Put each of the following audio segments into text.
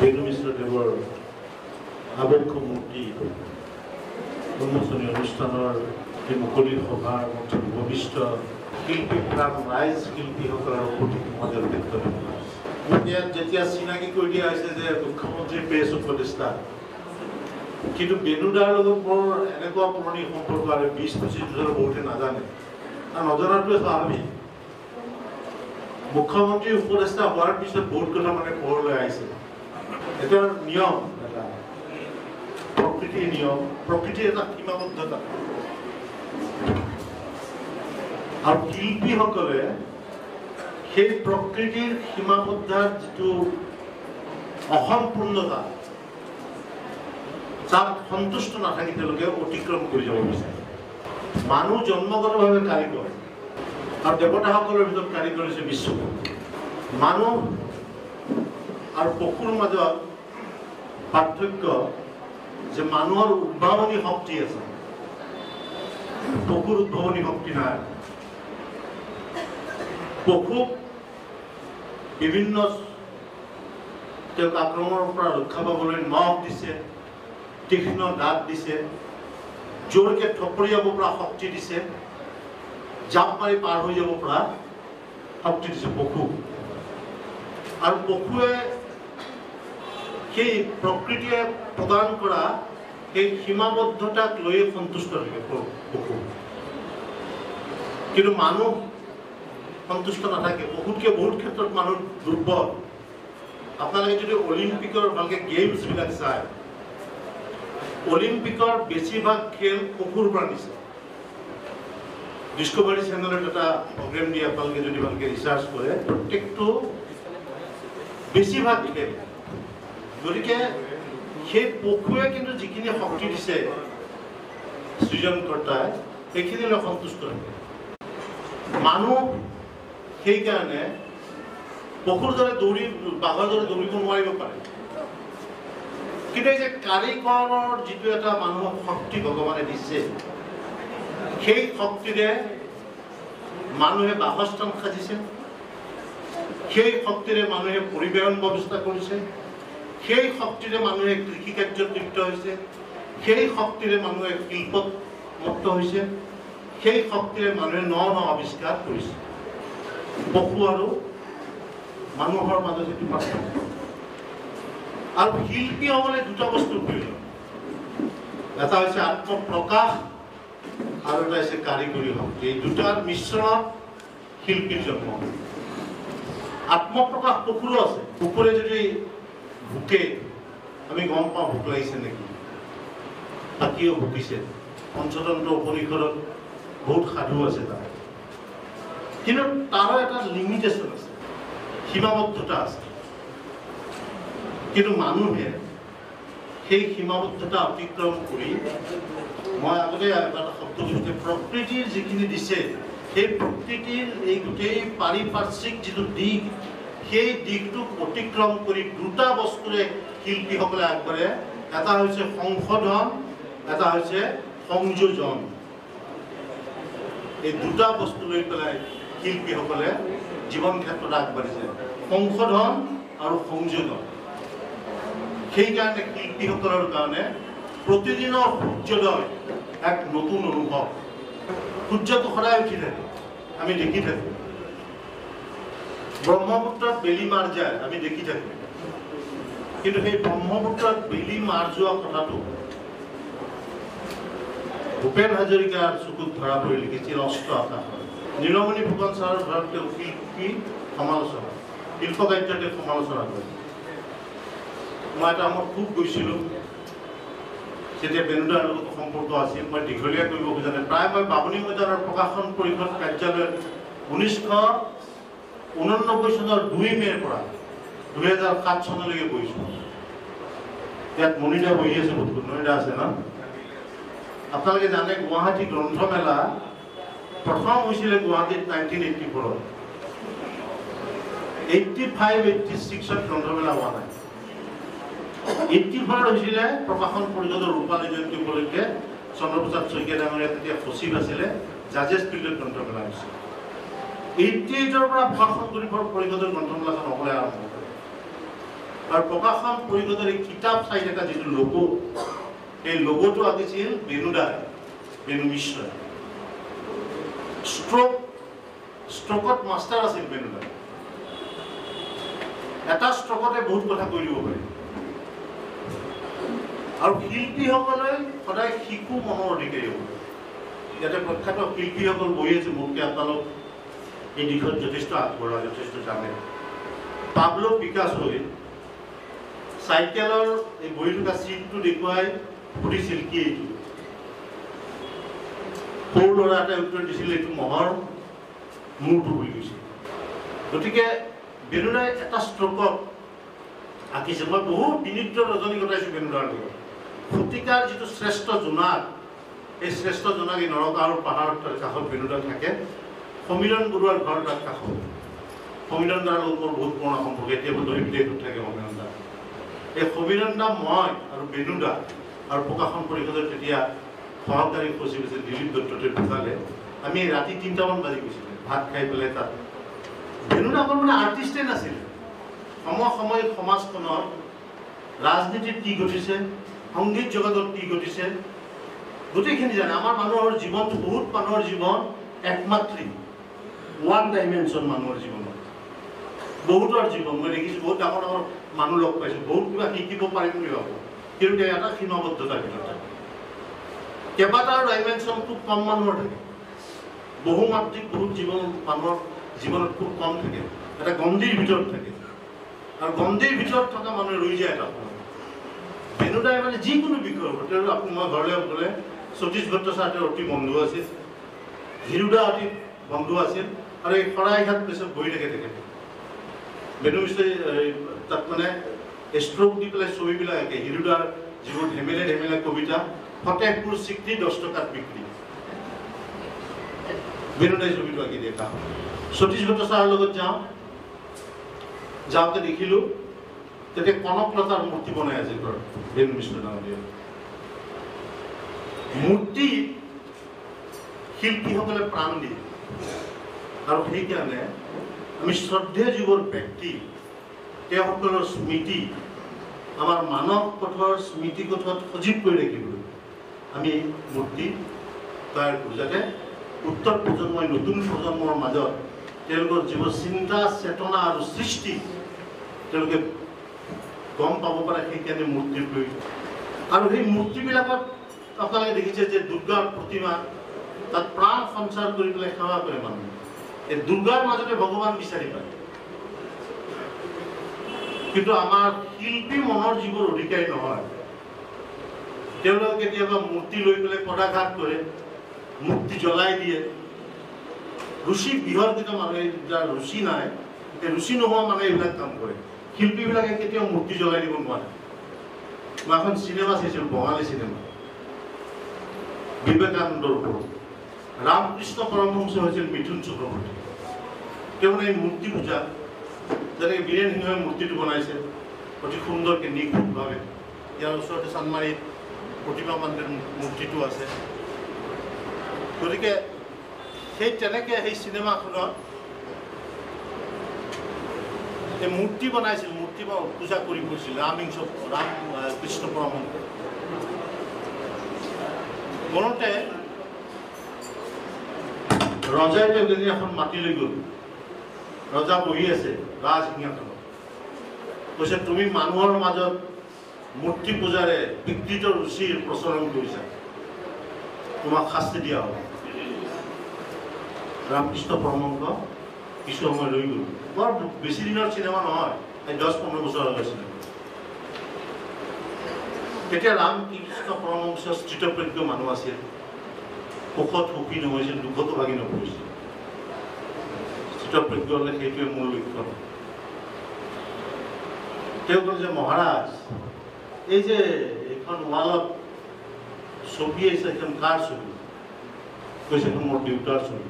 বেণুমিশ্ৰদেৱৰ আবক্ষ মূৰ্তি উন্মোচনী অনুষ্ঠানৰ এই মুকলি সভাৰ মঞ্চত উপবিষ্ট শিল্পী প্ৰাণ ৰাইজ শিল্পীসকলৰ প্ৰতি সমাজৰ ক্ষেত্ৰত যেতিয়া চিনাকি কৰি দিয়া হৈছে যে মুখ্যমন্ত্ৰী প্ৰেছ উপদেষ্টা, কিন্তু বেণুদাৰ লগত মোৰ এনেকুৱা পুৰণি সম্পৰ্ক আৰু 20-25 বছৰ বহুতে নাজানে আৰু নজনাটোৱে স্বাভাৱিক। মুখ্যমন্ত্ৰী উপদেষ্টা হোৱাৰ পিছত বহুত কথা মানে পোহৰলৈ আহিছে। এটা নিয়ম, এটা প্ৰকৃতিৰ নিয়ম, প্ৰকৃতিৰ এটা সীমাবদ্ধতা আৰু শিল্পীসকলে সেই প্ৰকৃতিৰ সীমাবদ্ধতাৰ যিটো অসম্পূৰ্ণতা তাত সন্তুষ্ট নাথাকি তেওঁলোকে অতিক্ৰম কৰি যাব বিচাৰে। মানুহ জন্মগতভাৱে কাৰিকৰ আৰু দেৱতাসকলৰ ভিতৰত কাৰিকৰ হৈছে বিশ্বকৰ্মা। মানুহ আৰু পশুৰ মাজত পাৰ্থক্য যে মানুহৰ উদ্ভাৱনী শক্তি আছে, পশুৰ উদ্ভাৱনী শক্তি নাই। পশুক বিভিন্ন তেওঁক আক্ৰমণৰ পৰা ৰক্ষা পাবলৈ নখ দিছে, তীক্ষ্ণ দাঁত দিছে, জোৰকে থপৰিয়াব পৰা শক্তি দিছে, জাপ মাৰি পাৰ হৈ যাব পৰা শক্তি দিছে পশুক। আৰু পশুৱে সেই প্ৰকৃতিয়ে প্ৰদান কৰা সেই সীমাবদ্ধতাক লৈ সন্তুষ্ট থাকে পশু। কিন্তু মানুহ সন্তুষ্ট নাথাকে, পশুতকৈ বহুত ক্ষেত্ৰত মানুহ দুৰ্বল। আপোনালোকে যদি অলিম্পিকৰ ভালকে গেমছবিলাক চায়, অলিম্পিকৰ বেছিভাগ খেল পশুৰ পৰা দিছে। ডিস্কভাৰী চেনেলত এটা প্ৰগ্ৰেম দিয়ে, আপোনালোকে যদি ভালকে ৰিচাৰ্চ কৰে, প্ৰত্যেকটো বেছিভাগ খেল। গতিকে সেই পশুৱে কিন্তু যিখিনি শক্তি দিছে সৃজনকৰ্তাই, সেইখিনিলৈ সন্তুষ্ট থাকে। মানুহ সেইকাৰণে পশুৰ দৰে বাঘৰ দৰে দৌৰিব নোৱাৰিব পাৰে, কিন্তু এই যে কাৰিকৰৰ যিটো এটা মানুহক শক্তি ভগৱানে দিছে, সেই শক্তিৰে মানুহে বাসস্থান সাজিছে, সেই শক্তিৰে মানুহে পৰিবহন ব্যৱস্থা কৰিছে, সেই শক্তিৰে মানুহে কৃষি কাৰ্যত লিপ্ত হৈছে, সেই শক্তিৰে মানুহে শিল্পত মুক্ত হৈছে, সেই শক্তিৰে মানুহে ন আৱিষ্কাৰ কৰিছে। পশু আৰু মানুহৰ মাজত যিটো পাৰ্থক্য। আৰু শিল্পীসকলে দুটা বস্তুৰ প্ৰয়োজন, এটা হৈছে আত্মপ্ৰকাশ আৰু এটা হৈছে কাৰিকৰী শক্তি। এই দুটাৰ মিশ্ৰণত শিল্পীৰ জন্ম। আত্মপ্ৰকাশ পশুৰো আছে। কুকুৰে যদি ভোকে আমি গম পাওঁ ভোক লাগিছে নেকি, হাতীয়েও ভুকিছে। পঞ্চতন্ত্ৰ উপনিষদত বহুত সাধু আছে তাৰ, কিন্তু তাৰো এটা লিমিটেশ্যন আছে, সীমাবদ্ধতা আছে। কিন্তু মানুহে সেই সীমাবদ্ধতা অতিক্ৰম কৰি, মই আগতে এটা শব্দ কৈছোঁ, প্ৰকৃতিৰ যিখিনি দিছে, সেই প্ৰকৃতিৰ এই গোটেই পাৰিপাৰ্শ্বিক যিটো দিশ, সেই দিশটোক অতিক্ৰম কৰি দুটা বস্তুৰে শিল্পীসকলে আগবাঢ়ে। এটা হৈছে সংশোধন, এটা হৈছে সংযোজন। এই দুটা বস্তু লৈ পেলাই শিল্পীসকলে জীৱন ক্ষেত্ৰত আগবাঢ়িছে, সংশোধন আৰু সংযোজন। সেইকাৰণে শিল্পীসকলৰ কাৰণে প্ৰতিদিনৰ সূৰ্যোদয় এক নতুন অনুভৱ। সূৰ্যটো সদায় উঠি থাকে, আমি দেখি থাকোঁ। ব্ৰহ্মপুত্ৰত বেলি মাৰ যায়, আমি দেখি থাকোঁ। কিন্তু সেই ব্ৰহ্মপুত্ৰত বেলি মাৰ যোৱা কথাটো ভূপেন হাজৰিকাৰ চকুত ধৰা পৰি লিখিছিল অস্ত আকাশত। নীলমণি ফুকন ছাৰৰ ঘৰত তেওঁ শিল্পী সমালোচনা, শিল্প কাৰ্যত সমালোচনা কৰে। মই এটা সময়ত খুব গৈছিলোঁ, যেতিয়া বেণুদাৰ লগত সম্পৰ্ক আছিল। মই দীঘলীয়া কৰিব খোজা নাই। প্ৰায় মই বামুণী মৈদানৰ প্ৰকাশন পৰিষদ কাৰ্যালয়ত 1989 চনৰ 2 মে'ৰ পৰা 2007 চনলৈকে বহিছোঁ। ইয়াত মনিদা বহি আছে, বহুত মনিদা আছে ন। আপোনালোকে জানে গুৱাহাটী গ্ৰন্থমেলা প্ৰথম হৈছিলে গুৱাহাটীত 1984। 85-86 গ্ৰন্থমেলা হোৱা নাই। 84 হৈছিলে প্ৰকাশন পৰিষদৰ ৰূপালী জয়ন্তী উপলক্ষে চন্দ্ৰপ্ৰসাদ শইকীয়া ডাঙৰীয়া তেতিয়া সচিব আছিলে, জাজেছ ফিল্ডত গ্ৰন্থমেলা হৈছিল। 88ৰ পৰা প্ৰকাশন পৰিষদৰ গ্ৰন্থমেলাখন অকলে আৰম্ভ কৰে। আৰু প্ৰকাশন পৰিষদৰ এই কিতাপ চাই থকা যিটো লোগো, এই লোগোটো আঁকিছিল বেনু মিশ্ৰই। ষ্ট্ৰকত মাষ্টাৰ আছিল বেনুদা। এটা ষ্ট্ৰকতে বহুত কথা কৈ দিব পাৰি। আৰু শিল্পীসকলে সদায় শিশু মনৰ অধিকাৰী হ'ব। ইয়াতে প্ৰখ্যাত শিল্পীসকল বহি আছে, মোতকৈ আপোনালোক এই দিশত যথেষ্ট আগবঢ়া, যথেষ্ট জানে। পাবলো পিকাচোই চাইকেলৰ এই বহি থকা চিটটো দেখুৱাই সুধিছিল কি এইটো। সৰু ল'ৰা এটাই উত্তৰ দিছিল এইটো মহৰ মূৰটো বুলি কৈছিল। গতিকে বেনুদাই এটা ষ্ট্ৰকত আঁকিছে। মই বহু বিনিদ্ৰ ৰজনী ঘটাইছোঁ বেনুদাৰ লগত। শতিকাৰ যিটো শ্ৰেষ্ঠ জোনাক, এই শ্ৰেষ্ঠ জোনাক এই নৰকাসুৰ পাহাৰৰ কাষত বেনুদা থাকে। সমীৰণ বৰুৱাৰ ঘৰ তাৰ কাষত। সমীৰণ দাৰ লগত মোৰ বহুত পুৰণা সম্পৰ্ক, এতিয়া ধৰি বিদেশত থাকে সমীৰণ দা। এই সমীৰণ দা, মই আৰু বেনুদা আৰু প্ৰকাশন পৰিষদৰ তেতিয়া সহকাৰী সচিব আছিল দিলীপ দত্ততে ঢুকালে। আমি ৰাতি 3টামান বাজি গৈছিলে ভাত খাই পেলাই তাত। বেনুদা অকল মানে আৰ্টিষ্টেই নাছিলে, সমসাময়িক সমাজখনৰ ৰাজনীতিত কি ঘটিছে, সংগীত জগতত কি ঘটিছে, গোটেইখিনি জানে। আমাৰ মানুহৰ জীৱনটো, বহুত মানুহৰ জীৱন একমাত্ৰিক, ওৱান ডাইমেনশ্যন মানুহৰ জীৱনত। বহুতৰ জীৱন মই দেখিছোঁ, বহুত ডাঙৰ ডাঙৰ মানুহ লগ পাইছোঁ, বহুত কিবা শিকিব পাৰিম বুলি ভাবোঁ, কিন্তু এটা সীমাবদ্ধতাৰ ভিতৰত থাকে। কেইবাটাও ডাইমেনশ্যন খুব কম মানুহৰ থাকে। বহুমাত্ৰিক বহুত জীৱন মানুহৰ জীৱনত খুব কম থাকে। এটা গণ্ডিৰ ভিতৰত থাকে, আৰু গণ্ডিৰ ভিতৰত থকা মানুহে ৰৈ যায় এটা সময়। বেনুদাই মানে যিকোনো বিষয়ৰ ওপৰত, আপুনি মই ঘৰলৈ গ'লে সতীশ ভট্টাচাৰ্যৰ অতি বন্ধু আছিল, হিৰুদা অতি বন্ধু আছিল, আৰু এই শৰাইঘাট প্লেচত বহি থাকে তেখেতে। বেনু মিশ্ৰই তাত মানে ষ্ট্ৰক দি পেলাই ছবিবিলাক আঁকে। হিৰুদাৰ যিবোৰ ধেমেলে ধেমেলে কবিতা, ফতেহপুৰ চিক্ৰী 10 টকাত বিক্ৰী, বেনুদাই ছবিটো আঁকি দিয়ে কাষত। সতীশ ভট্টাচাৰ্যৰ লগত যাওঁতে দেখিলোঁ তেতিয়া কনকলতাৰ মূৰ্তি বনাই আছে ঘৰত বেনু মিশ্ৰ ডাঙৰীয়া। মূৰ্তি শিল্পীসকলে প্ৰাণ দিয়ে, আৰু সেইকাৰণে আমি শ্ৰদ্ধেয় যুগৰ ব্যক্তি, তেওঁসকলৰ স্মৃতি আমাৰ মানৱ পথৰ স্মৃতি পথত সজীৱ কৰি ৰাখিবলৈ আমি মূৰ্তি তৈয়াৰ কৰোঁ, যাতে উত্তৰ প্ৰজন্মই, নতুন প্ৰজন্মৰ মাজত তেওঁলোকৰ যিবোৰ চিন্তা, চেতনা আৰু সৃষ্টি তেওঁলোকে গম পাব পাৰে। সেইকাৰণে মূৰ্তিৰ প্ৰয়োজন। আৰু সেই মূৰ্তিবিলাকত আপোনালোকে দেখিছে যে দুৰ্গাৰ প্ৰতিমা, তাত প্ৰাণ সঞ্চাৰ কৰি পেলাই সেৱা কৰে মানুহে। এই দুৰ্গাৰ মাজতে ভগৱান বিচাৰি পায়। কিন্তু আমাৰ শিল্পী মনৰ যিবোৰ অধিকাৰী নহয়, তেওঁলোকে কেতিয়াবা মূৰ্তি লৈ পেলাই পদাঘাত কৰে, মূৰ্তি জ্বলাই দিয়ে। ৰুচি বিহৰ্জিত মানুহে, যাৰ ৰুচি নাই, এই ৰুচি নোহোৱা মানুহে এইবিলাক কাম কৰে। শিল্পীবিলাকে কেতিয়াও মূৰ্তি জ্বলাই দিব নোৱাৰে। মই এখন চিনেমা চাইছিলোঁ, বঙালী চিনেমা, বিবেকানন্দৰ ওপৰত। ৰামকৃষ্ণ পৰমহংস হৈছিল মিথুন চক্ৰৱৰ্তী। তেওঁ মানে এই মূৰ্তি পূজা, যেনেকৈ বীৰেন সিংহই মূৰ্তিটো বনাইছে অতি সুন্দৰকৈ, নিখুঁতভাৱে। ইয়াৰ ওচৰতে চানমাৰীত প্ৰতিমা পাণ্ডেৰ মূৰ্তিটো আছে। গতিকে সেই তেনেকৈ সেই চিনেমাখনত এই মূৰ্তি বনাইছিল, মূৰ্তি পূজা কৰি কৰিছিল ৰামকৃষ্ণ পৰমহংস। মনতে ৰজাই তেওঁজনী এখন মাতি লৈ গ'ল। ৰজা বহি আছে ৰাজসিংহাসনত, কৈছে তুমি মানুহৰ মাজত মূৰ্তি পূজাৰে বিকৃত ৰুচিৰ প্ৰচলন কৰিছা, তোমাক শাস্তি দিয়া হ'ব। ৰামকৃষ্ণ পৰমহংস কিছু সময় ৰৈ গ'ল। বৰ বেছি দিনৰ চিনেমা নহয়, 10-15 বছৰ আগৰ চিনেমা। তেতিয়া ৰামকৃষ্ণ পৰমহংস স্থিতপ্ৰজ্ঞ মানুহ আছিল, সুখত সুখী নহৈছিল, দুখতো ভাগি নপৰিছিল। স্থিতপ্ৰজ্ঞ হ'লে সেইটোৱে মূল লক্ষণ। তেওঁ ক'লে যে মহাৰাজ এই যে এইখন ৱালত ছবি আহিছে এইখন কাৰ ছবি কৈছে এখন মোৰ দেউতাৰ ছবি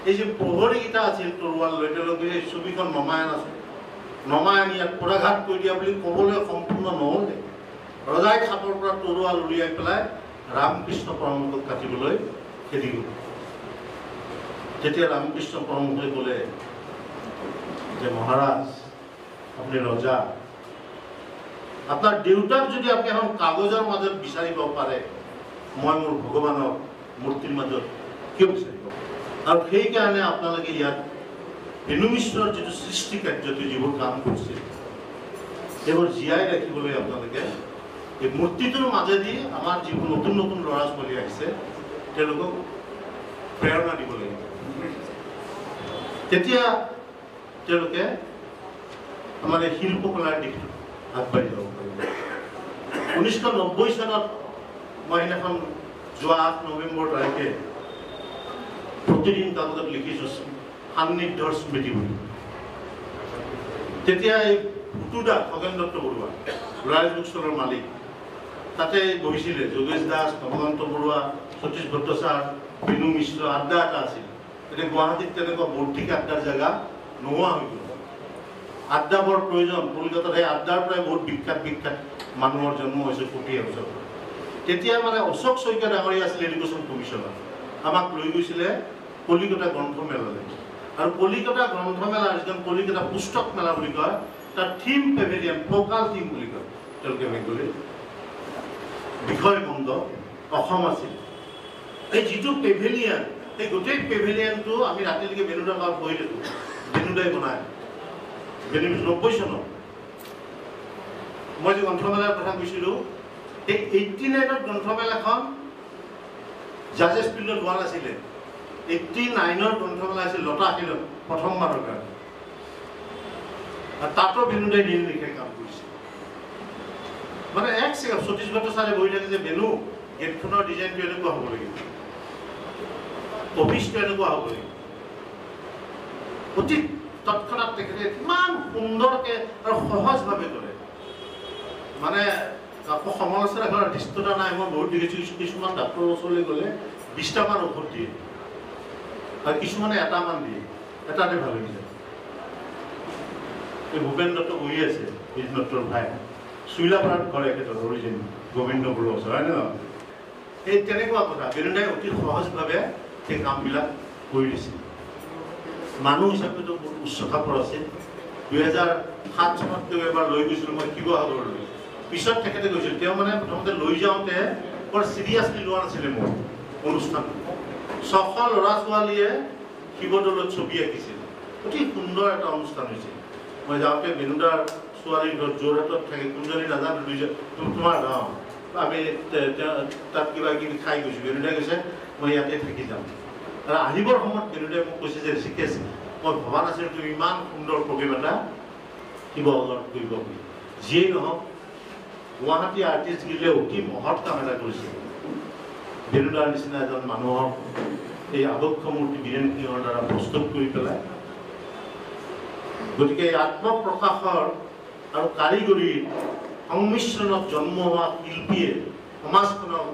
এই যে প্ৰহৰীকেইটা আছিল তৰোৱাল লৈ তেওঁলোকে এই ছবিখন নমাই আনাছিল নমাই আনি ইয়াত পৰাঘাত কৰি দিয়া বুলি ক'বলৈ সম্পূৰ্ণ নহ'লে ৰজাই খাপৰ পৰা তৰোৱাল উলিয়াই পেলাই ৰামকৃষ্ণ পৰমহংসক কাটিবলৈ খেদি গ'ল যেতিয়া ৰামকৃষ্ণ পৰমহংসই ক'লে যে মহাৰাজ আপুনি ৰজা আপোনাৰ দেউতাক যদি আপুনি এখন কাগজৰ মাজত বিচাৰিব পাৰে মই মোৰ ভগৱানক মূৰ্তিৰ মাজত কিয় বিচাৰিব আৰু সেইকাৰণে আপোনালোকে ইয়াত বেণু মিশ্ৰৰ যিটো সৃষ্টি কাৰ্যটো যিবোৰ কাম কৰিছিল সেইবোৰ জীয়াই ৰাখিবলৈ আপোনালোকে এই মূৰ্তিটোৰ মাজেদি আমাৰ যিবোৰ নতুন নতুন ল'ৰা ছোৱালী আহিছে তেওঁলোকক প্ৰেৰণা দিব লাগিব তেতিয়া তেওঁলোকে আমাৰ এই শিল্পকলাৰ দিশটো আগবাঢ়ি যাব পাৰিব 1990 চনত মই সেইদিনাখন যোৱা 8 নৱেম্বৰ তাৰিখে প্ৰতিদিন কাগজত লিখিছোঁ সান্নিধ্যৰ স্মৃতি বুলি তেতিয়া এই ভুটুদা খগেন দত্ত বৰুৱা ৰয়েল বুক ষ্টলৰ মালিক তাতে বহিছিলে যোগেশ দাস নৱকান্ত বৰুৱা সতীশ ভট্টাচাৰ্য বেণু মিশ্ৰ আড্ডা এটা আছিল এতিয়া গুৱাহাটীত তেনেকুৱা বৌদ্ধিক আড্ডাৰ জেগা নোহোৱা হৈ গ'ল আড্ডা বৰ প্ৰয়োজন কলিকতাত সেই আড্ডাৰ পৰাই বহুত বিখ্যাত মানুহৰ জন্ম হৈছে কোটি অঞ্চলত তেতিয়া মানে অশোক শইকীয়া ডাঙৰীয়া আছিল এডুকেশ্যন কমিশ্যনাৰ আমাক লৈ গৈছিলে কলিকতা গ্ৰন্থমেলালৈ আৰু কলিকতা গ্ৰন্থমেলাৰ যিখন কলিকতা পুস্তক মেলা বুলি কয় তাৰ থিম পেভিলিয়ন ফ'কাল থিম বুলি কয় তেওঁলোকে বেংগলীৰ বিষয়বন্ধ অসম আছিল এই যিটো পেভিলিয়ন সেই গোটেই পেভিলিয়নটো আমি ৰাতিলৈকে বেণুদা গাঁৱত বহি থাকোঁ বেণুদাই বনায় 90 চনত মই যে গ্ৰন্থমেলাৰ কথা কৈছিলোঁ এই 89ত গ্ৰন্থমেলাখন জাজেছ ফিল্ডত হোৱা নাছিলে 89ৰ গ্ৰন্থমেলা আছিল লতাশিলত প্ৰথমবাৰৰ কাৰণে আৰু তাতো বেণুদাই নিৰ্নিশে কাম কৰিছে মানে এক ছেকেণ্ড সতীশ ভট্টাচাৰ্যে বহি থাকে যে বেণু গেটখনৰ ডিজাইনটো এনেকুৱা হ'ব লাগিব অফিচটো এনেকুৱা হ'ব লাগিব অতি তৎক্ষণাত তেখেতে কিমান সুন্দৰকৈ আৰু সহজভাৱে কৰে মানে আকৌ সমালোচনা কৰাৰ দৃষ্টতা নাই মই বহুত দেখিছোঁ কিছুমান ডাক্তৰৰ ওচৰলৈ গ'লে 20টামান ঔষধ দিয়ে আৰু কিছুমানে এটামান দিয়ে এটাতে ভাল হৈ যায় এই ভূপেন দত্ত বহি আছে বিজ দত্তৰ ভাই চুইলাপাৰাত ঘৰ এখেতৰ অৰিজিনেল গোবিন্দ বৰুৱা ওচৰ হয় নহয় এই তেনেকুৱা কথা বেণুদাই অতি সহজভাৱে সেই কামবিলাক কৰি দিছিল মানুহ হিচাপেতো বহুত উচ্চ খাপৰ আছিল 2007 চনত তেওঁ এবাৰ লৈ গৈছিলোঁ মই শিৱসাগৰলৈ পিছত তেখেতে গৈছিল তেওঁ মানে প্ৰথমতে লৈ যাওঁতে বৰ চিৰিয়াছলি লোৱা নাছিলে মোৰ অনুষ্ঠানটো 600 ল'ৰা ছোৱালীয়ে শিৱদৌলত ছবি আঁকিছিল অতি সুন্দৰ এটা অনুষ্ঠান হৈছিল মই যাওঁতে বেণুদাৰ ছোৱালীৰ ঘৰত যোৰহাটত থাকে কোনজনী নাজানো তোমাৰ গাঁও আমি তাত কিবা কিবি খাই গৈছোঁ বেণুদাই কৈছে মই ইয়াতে থাকি যাম আৰু আহিবৰ সময়ত বেণুদাই মোক কৈছে যে ঋষিকেশ মই ভবা নাছিলোঁ তুমি ইমান সুন্দৰ প্ৰগ্ৰেম এটা শিৱসাগৰত কৰিব বুলি যিয়েই নহওক গুৱাহাটী আৰ্টিষ্ট গিল্ডে অতি মহৎ কাম এটা কৰিছিল বেণুদাৰ নিচিনা এজন মানুহক এই আবক্ষ মূৰ্তি বীৰেন সিংহৰ দ্বাৰা প্ৰস্তুত কৰি পেলাই গতিকে এই আত্মপ্ৰকাশৰ আৰু কাৰিকৰীৰ সংমিশ্ৰণত জন্ম হোৱা শিল্পীয়ে সমাজখনক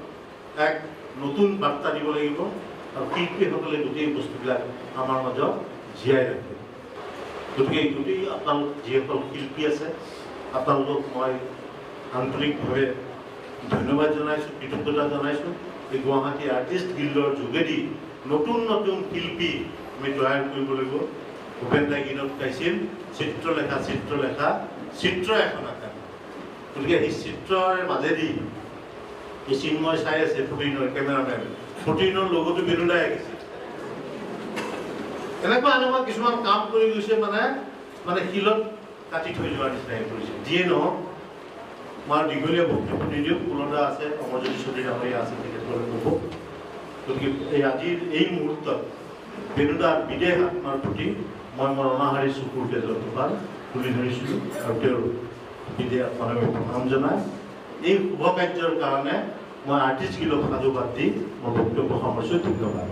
এক নতুন বাৰ্তা দিব লাগিব আৰু শিল্পীসকলে গোটেই বস্তুবিলাক আমাৰ মাজত জীয়াই ৰাখে গতিকে গোটেই আপোনালোক যিসকল শিল্পী আছে আপোনালোকক মই আন্তৰিকভাৱে ধন্যবাদ জনাইছোঁ কৃতজ্ঞতা জনাইছোঁ এই গুৱাহাটী আৰ্টিষ্ট গিল্ডৰ যোগেদি নতুন নতুন শিল্পী আমি তৈয়াৰ কৰিব লাগিব ভূপেন দাই গীতত গাইছিল চিত্ৰলেখা চিত্ৰ এখন আঁকা গতিকে সেই চিত্ৰৰ মাজেদি এই চিন্ময় চাই আছে ফটিনৰ কেমেৰামেন ফটিনৰ লগতো বেণুদাই আঁকিছিল এনেকুৱা কিছুমান কাম কৰি গৈছে মানে শিলত কাটি থৈ যোৱাৰ নিচিনাই কৰিছে যিয়ে নহওক মই দীঘলীয়া বক্তব্য নিদিওঁ কুলদা আছে অমৰজ্যোতি চৌধুৰী ডাঙৰীয়া আছে তেখেতসকলে ক'ব গতিকে এই আজিৰ এই মুহূৰ্তত বেণুদাৰ বিদেশ আত্মাৰ প্ৰতি মই মোৰ অনাহাৰী চকুৰ তেজৰ টোপাল তুলি ধৰিছিলোঁ আৰু তেওঁৰ বিদেশ আত্মালৈ প্ৰণাম জনাই এই শুভ কাৰ্যৰ কাৰণে মই আৰ্টিষ্ট গিল্ডক সাধুবাদ দি মোৰ বক্তব্য সামৰিছোঁ ধন্যবাদ